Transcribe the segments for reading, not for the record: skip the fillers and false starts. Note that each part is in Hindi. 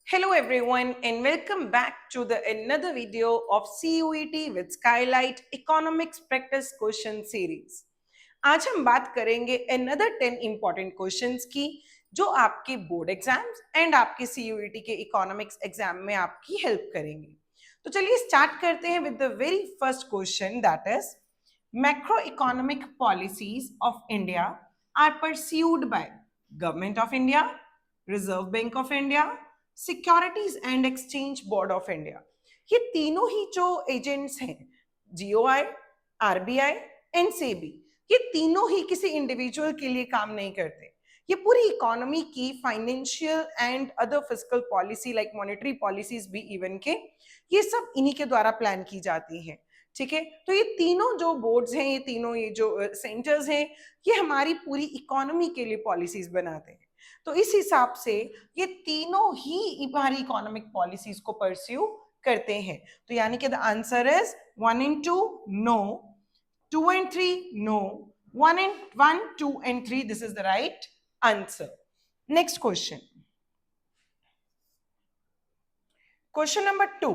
Hello everyone and welcome back to the another video of CUET with Skylight Economics Practice Question Series। आज हम बात करेंगे another 10 important questions की जो आपके बोर्ड एग्जाम्स एंड आपके CUET के इकोनॉमिक्स एग्जाम में आपकी हेल्प करेंगे। तो चलिए स्टार्ट करते हैं with the very first question that is macro economic policies of India are pursued by government of India, reserve bank of India, securities and exchange board of India. ये तीनों ही जो एजेंट्स हैं, जीओआई, आरबीआई एंड सेबी, ये तीनों ही किसी इंडिविजुअल के लिए काम नहीं करते। ये पूरी इकोनॉमी की financial and other physical policy like monetary policies भी इवन के ये सब इन्हीं के द्वारा प्लान की जाती हैं। ठीक है, तो ये तीनों जो बोर्ड्स हैं, ये तीनों ये जो सेंटर्स हैं, ये हमारी पूरी इकोनॉमी के लिए पॉलिसीज बनाते हैं। तो इस हिसाब से ये तीनों ही हमारी इकोनॉमिक पॉलिसीज को परस्यू करते हैं। तो यानी कि the answer is 1 and 2 no, 2 and 3 no, 1 and 1, 2 and 3 this is the right answer. Next question. Question number 2.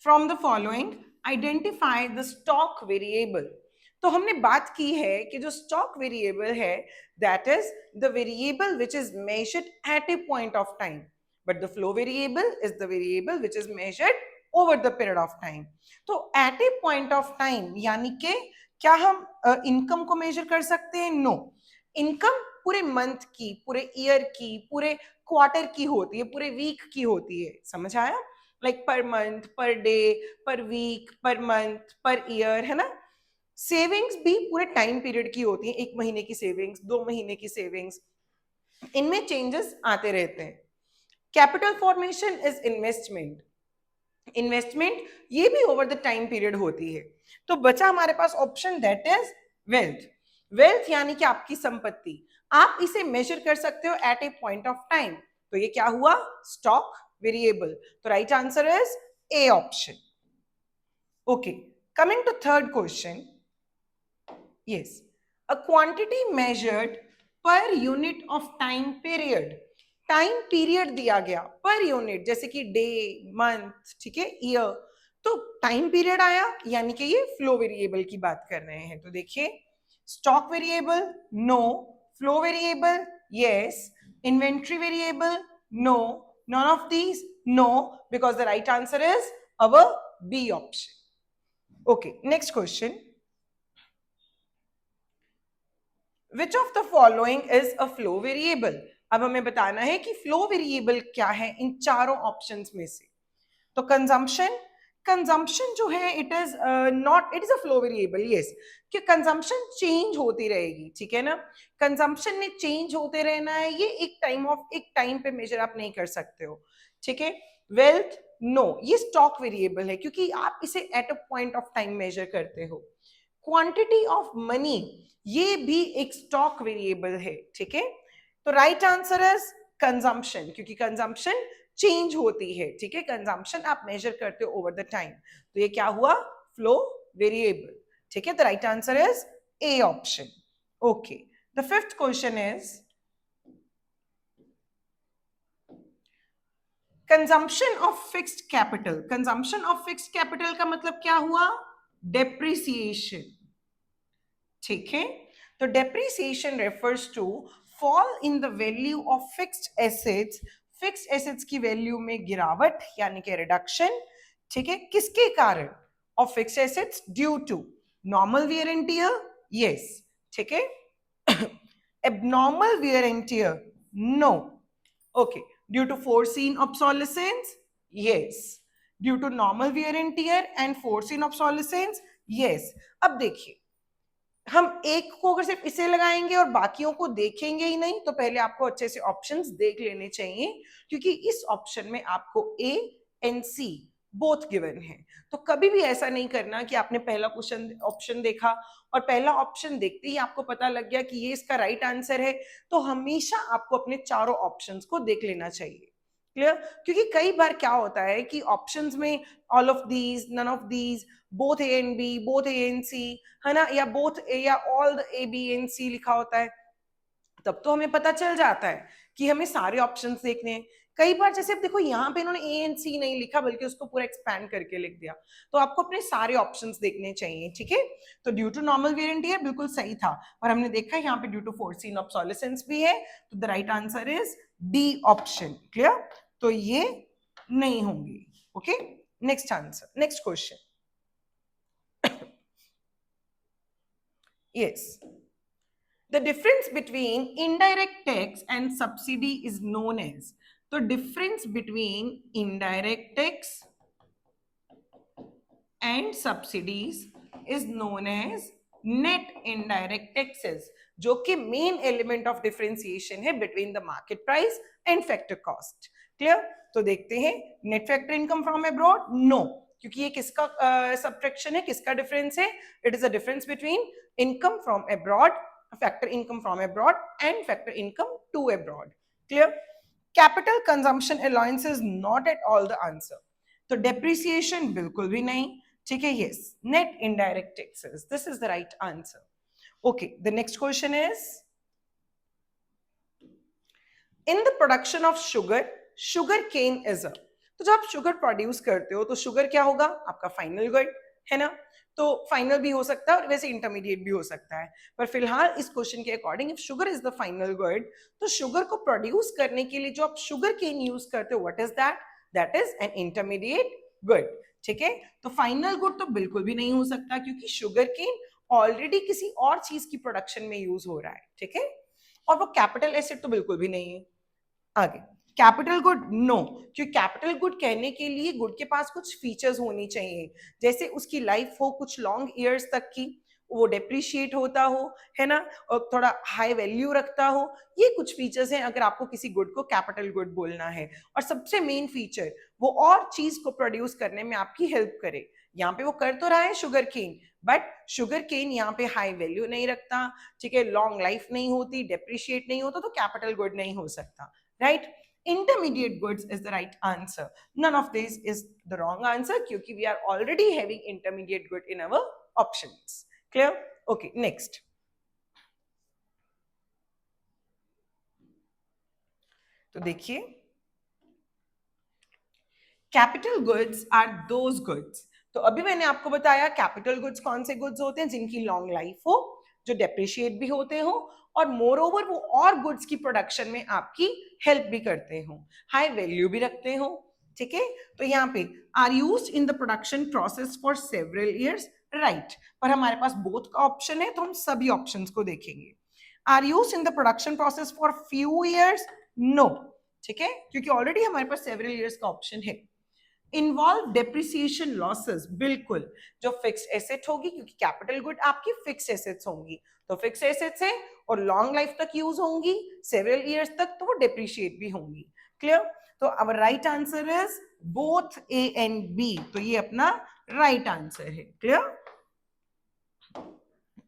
From the following identify the stock variable. तो हमने बात की है कि जो स्टॉक वेरिएबल है that is the variable which is measured at a point of time, but the flow variable is the variable which is measured over the period of time. तो at a point of time यानी कि क्या हम इनकम को मेजर कर सकते हैं? नो, इनकम पूरे मंथ की, पूरे ईयर की, पूरे क्वार्टर की होती है, पूरे वीक की होती है। समझ आया? Like per month, per day, पर week, per month, per year, है ना। सेविंग्स भी पूरे टाइम पीरियड की होती है, 1 महीने की सेविंग्स, 2 महीने की सेविंग्स, इनमें चेंजेस आते रहते हैं। Capital formation is investment, investment ये भी ओवर द टाइम पीरियड होती है। तो बचा हमारे पास option that is wealth. Wealth यानी कि आपकी संपत्ति, आप इसे मेजर कर सकते हो at a point of time. तो ये क्या हुआ? Stock variable. तो right answer is A option. Okay, coming to third question. Yes, a quantity measured per unit of time period. Time period दिया गया पर यूनिट, जैसे कि डे, मंथ, ठीक है, ईयर। तो टाइम पीरियड आया यानी कि ये फ्लो वेरिएबल की बात कर रहे हैं। तो देखिए, stock variable no, flow variable yes, inventory variable no, none of these no, because the right answer is our B option. Okay, next question. Which of the following is a flow variable? अब हमें बताना है कि फ्लो वेरिएबल क्या है इन चारों ऑप्शंस में से। तो कंजम्पशन, कंजम्पशन जो है it is not, it is a flow variable yes, कि कंजम्पशन चेंज होती रहेगी। ठीक है ना, कंजम्पशन ने चेंज होते रहना है, ये एक टाइम पे मेजर आप नहीं कर सकते हो। ठीक है, वेल्थ नो, ये स्टॉक वेरिएबल है क्योंकि आप इसे at a point of time measure करते हो। क्वांटिटी ऑफ मनी ये भी एक स्टॉक वेरिएबल है। ठीक है, तो राइट आंसर इज कंजम्पशन, क्योंकि कंजम्पशन चेंज होती है। ठीक है, कंजम्पशन आप मेजर करते हो ओवर द टाइम। तो ये क्या हुआ? Flow variable. ठीक है, the right answer is A option. Okay, the fifth question is consumption of fixed capital. Consumption of fixed capital का मतलब क्या हुआ? डेप्रिसिएशन। ठीक है, तो depreciation refers to fall in the value of fixed assets, fixed assets की वैल्यू में गिरावट यानी कि रिडक्शन। ठीक है, किसके कारण? Of fixed assets due to normal wear and tear yes, ठीक है, abnormal wear and tear no, okay, due to foreseen obsolescence yes, due to normal wear and tear and foreseen obsolescence yes। अब देखिए, हम एक को अगर सिर्फ इसे लगाएंगे और बाकियों को देखेंगे ही नहीं, तो पहले आपको अच्छे से ऑप्शंस देख लेने चाहिए, क्योंकि इस ऑप्शन में आपको A and C both given है। तो कभी भी ऐसा नहीं करना कि आपने पहला क्वेश्चन ऑप्शन देखा और पहला ऑप्शन देखते ही आपको पता लग गया कि ये इसका राइट आंसर है। तो हमेशा आपको अपने चारों ऑप्शंस को देख लेना चाहिए। क्लियर? क्योंकि कई बार क्या होता है कि ऑप्शंस में all of these, none of these, both A and B, both A and C, है ना, या बोथ ए या all the A B and C लिखा होता है। तब तो हमें पता चल जाता है कि हमें सारे ऑप्शंस देखने हैं। कई बार जैसे अब देखो यहाँ पे इन्होंने ए एंड सी नहीं लिखा बल्कि उसको पूरा एक्सपैंड करके लिख दिया, तो आपको अपने सारे ऑप्शंस देखने चाहिए, ठीक है। तो due to normal wear and tear बिल्कुल सही था, और हमने देखा यहाँ पे ड्यू टू फोरसीन ऑब्सोलेसेंस भी है, तो the right answer is D option. Clear, तो ये नहीं होंगी। Okay, next answer, next question. Yes. The difference between indirect tax and subsidy is known as. The difference between indirect tax and subsidies is known as net indirect taxes, जो कि मेन एलिमेंट ऑफ डिफरेंशिएशन है between the market price and factor cost. Clear, तो देखते हैं net factor income from abroad, no, क्योंकि ये किसका सब्ट्रैक्शन है, किसका डिफरेंस है, it is a difference between income from abroad, factor income from abroad and factor income to abroad. Clear, capital consumption allowance is not at all the answer, तो डेप्रिसिएशन बिल्कुल भी नहीं, ठीक है। Yes, net indirect taxes, this is the right answer. Okay, the next question is in the production of sugar, sugar cane is a, तो जब आप शुगर प्रोड्यूस करते हो तो शुगर क्या होगा, आपका फाइनल गुड है ना, तो फाइनल भी हो सकता है और वैसे इंटरमीडिएट भी हो सकता है, पर फिलहाल इस क्वेश्चन के according if sugar is the final good, तो शुगर को प्रोड्यूस करने के लिए जो आप शुगर केन यूज करते हो, what is that, that is an intermediate good, ठीक है। तो फाइनल गुड तो बिल्कुल भी नहीं हो सकता, क्योंकि शुगर केन ऑलरेडी किसी और चीज की प्रोडक्शन में यूज हो रहा है, ठीक है, और वो कैपिटल एसेट तो बिल्कुल भी नहीं है। आगे, कैपिटल गुड, नो, क्योंकि कैपिटल गुड कहने के लिए गुड के पास कुछ फीचर्स होनी चाहिए, जैसे उसकी लाइफ हो कुछ लॉन्ग ईयर्स तक की, वो डेप्रिशिएट होता हो, है ना, और थोड़ा हाई वैल्यू रखता हो, ये कुछ फीचर्स हैं अगर आपको किसी गुड को कैपिटल गुड बोलना है। और सबसे मेन फीचर, वो और चीज को प्रोड्यूस करने में आपकी हेल्प करे। यहाँ पे वो कर तो रहा है sugar cane, but sugar cane यहाँ पे हाई वैल्यू नहीं रखता, ठीक है, लॉन्ग लाइफ नहीं होती, डेप्रिशिएट नहीं होता, तो कैपिटल गुड नहीं हो सकता, right? Intermediate goods is the right answer. None of this is the wrong answer, क्योंकि we are already having intermediate good in our options. Clear? Okay, next. तो देखिए, capital goods are those goods, तो अभी मैंने आपको बताया कैपिटल गुड्स कौन से गुड्स होते हैं, जिनकी लॉन्ग लाइफ हो, जो डेप्रिशिएट भी होते हो, और मोर ओवर वो और गुड्स की प्रोडक्शन में आपकी हेल्प भी करते हो, हाई वैल्यू भी रखते हो, ठीक है। तो यहाँ पे are used in the production process for several years, right, पर हमारे पास बोथ का ऑप्शन है, तो हम सभी ऑप्शंस को देखेंगे। Are used in the production process for few years, no, ठीक है, क्योंकि ऑलरेडी हमारे पास सेवरल ईयर्स का ऑप्शन है। इन्वॉल्व डेप्रिसिएशन लॉसेस, बिल्कुल, जो फिक्स्ड एसेट होगी, क्योंकि कैपिटल गुड आपकी फिक्स्ड एसेट्स होंगी, तो फिक्स्ड एसेट्स है और लॉन्ग लाइफ तक यूज होंगी, सेवरल इयर्स तक, तो वो डेप्रिशिएट भी होंगी। क्लियर, तो our right answer is both A and B, तो ये अपना राइट आंसर है। Clear,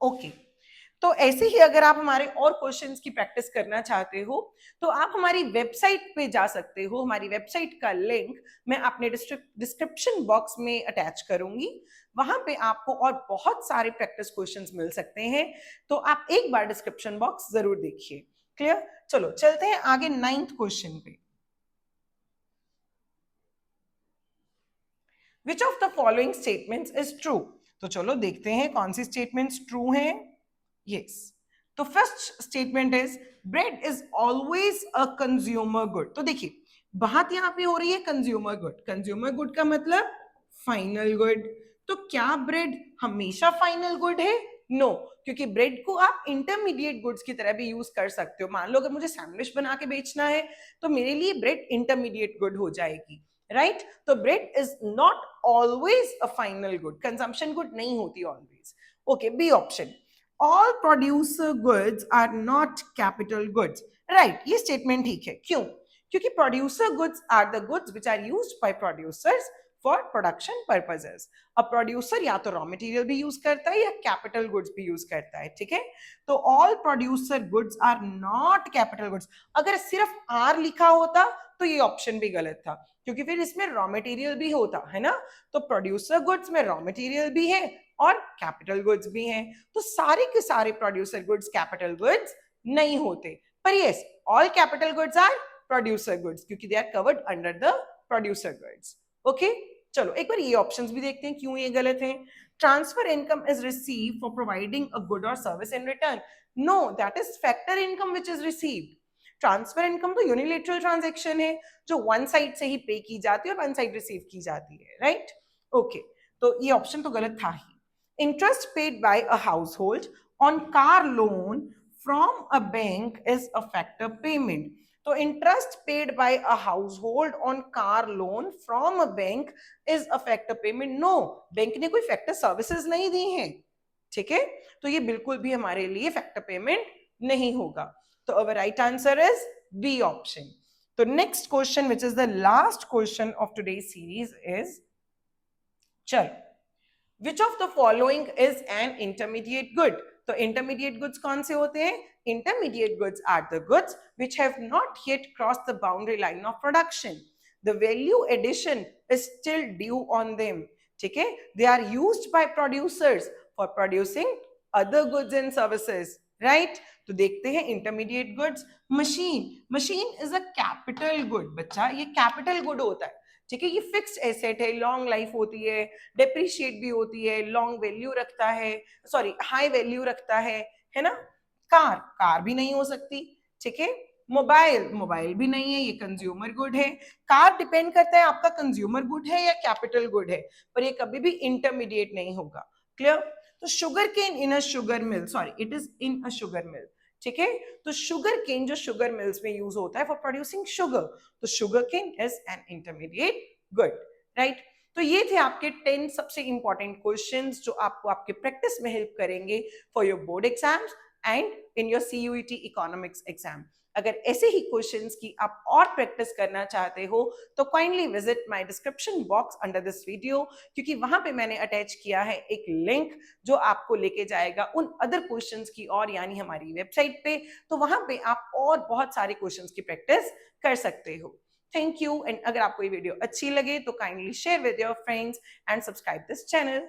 okay. तो ऐसे ही अगर आप हमारे और क्वेश्चंस की प्रैक्टिस करना चाहते हो, तो आप हमारी वेबसाइट पे जा सकते हो, हमारी वेबसाइट का लिंक मैं अपने डिस्क्रिप्शन बॉक्स में अटैच करूंगी, वहां पे आपको और बहुत सारे प्रैक्टिस क्वेश्चंस मिल सकते हैं, तो आप एक बार डिस्क्रिप्शन बॉक्स जरूर देखिए। क्लियर, चलो चलते हैं आगे 9th क्वेश्चन पे। Which of the following statements is true, तो चलो देखते हैं कौन सी स्टेटमेंट्स ट्रू हैं। Yes. तो first statement is bread is always a consumer good, तो देखिए बात यहां पे हो रही है कंज्यूमर गुड, कंज्यूमर गुड का मतलब फाइनल गुड, तो क्या ब्रेड हमेशा फाइनल गुड है, नो, क्योंकि ब्रेड को आप इंटरमीडिएट गुड्स की तरह भी यूज कर सकते हो। मान लो अगर मुझे सैंडविच बना के बेचना है, तो मेरे लिए ब्रेड इंटरमीडिएट गुड हो जाएगी, राइट, तो bread is not always a final good, consumption good नहीं होती always. Okay, B option, all producer goods are not capital goods, right, ये स्टेटमेंट ठीक है, क्यों, क्योंकि producer goods are the goods which are used by producers for production purposes। अब प्रोड्यूसर या तो रॉ मटेरियल भी यूज करता है या कैपिटल गुड्स भी यूज करता है, ठीक है, तो all producer goods are not capital goods. अगर सिर्फ आर लिखा होता तो ये ऑप्शन भी गलत था, क्योंकि फिर इसमें रॉ मटेरियल भी होता है ना, तो प्रोड्यूसर गुड्स में रॉ मटेरियल भी है और कैपिटल गुड्स भी हैं, तो सारे के सारे प्रोड्यूसर गुड्स कैपिटल गुड्स नहीं होते, पर yes, all capital goods are producer goods क्योंकि they are covered under the producer goods. Okay, चलो एक बार ये ऑप्शंस भी देखते हैं क्यों ये गलत हैं. Transfer income is received for providing a good और service in return. No, that is factor income which is received. Transfer income तो यूनिलेटरल ट्रांजेक्शन है जो वन साइड से ही पे की जाती है और वन साइड रिसीव की जाती है, राइट. ओके, तो ये ऑप्शन तो गलत था ही. Interest paid by a household on car loan from a bank is a factor payment. तो interest paid by a household on car loan from a bank is a factor payment. No, bank ने कोई फैक्टर सर्विसेज नहीं दी हैं, ठीक है, तो ये बिल्कुल भी हमारे लिए फैक्टर पेमेंट नहीं होगा. So our right answer is B option. So next question, which is the last question of today's series, is chal, which of the following is an intermediate good? So intermediate goods कौन से होते हैं? Intermediate goods are the goods which have not yet crossed the boundary line of production. The value addition is still due on them. ठीक है, they are used by producers for producing other goods and services. Right, तो देखते हैं intermediate goods. Machine, machine is a capital good बच्चा, ये कैपिटल गुड होता है, ठीक है, ये फिक्स्ड एसेट है, लॉन्ग लाइफ होती है, डेप्रिशिएट भी होती है, लॉन्ग वैल्यू रखता है, सॉरी हाई वैल्यू रखता है ना. कार, कार भी नहीं हो सकती, ठीक है. मोबाइल, मोबाइल भी नहीं है, ये कंज्यूमर गुड है. कार डिपेंड करता है आपका कंज्यूमर गुड है या कैपिटल गुड है, पर ये कभी भी इंटरमीडिएट नहीं होगा. क्लियर. तो sugar cane in a sugar mill, sorry it is in a sugar mill, ठीक है. तो शुगर केन जो शुगर मिल्स में यूज होता है फॉर प्रोड्यूसिंग शुगर, तो sugar cane is an intermediate good, right. तो ये थे आपके 10 सबसे इंपॉर्टेंट क्वेश्चंस जो आपको आपके प्रैक्टिस में हेल्प करेंगे for your board exams and in your CUET economics exam. अगर ऐसे ही क्वेश्चंस की आप और प्रैक्टिस करना चाहते हो तो kindly visit my description box under this video, क्योंकि वहां पे मैंने अटैच किया है एक लिंक जो आपको लेके जाएगा उन अदर क्वेश्चंस की और, यानी हमारी वेबसाइट पे. तो वहां पे आप और बहुत सारे क्वेश्चंस की प्रैक्टिस कर सकते हो. Thank you. एंड अगर आपको ये वीडियो अच्छी लगे तो kindly share with your friends and subscribe this channel.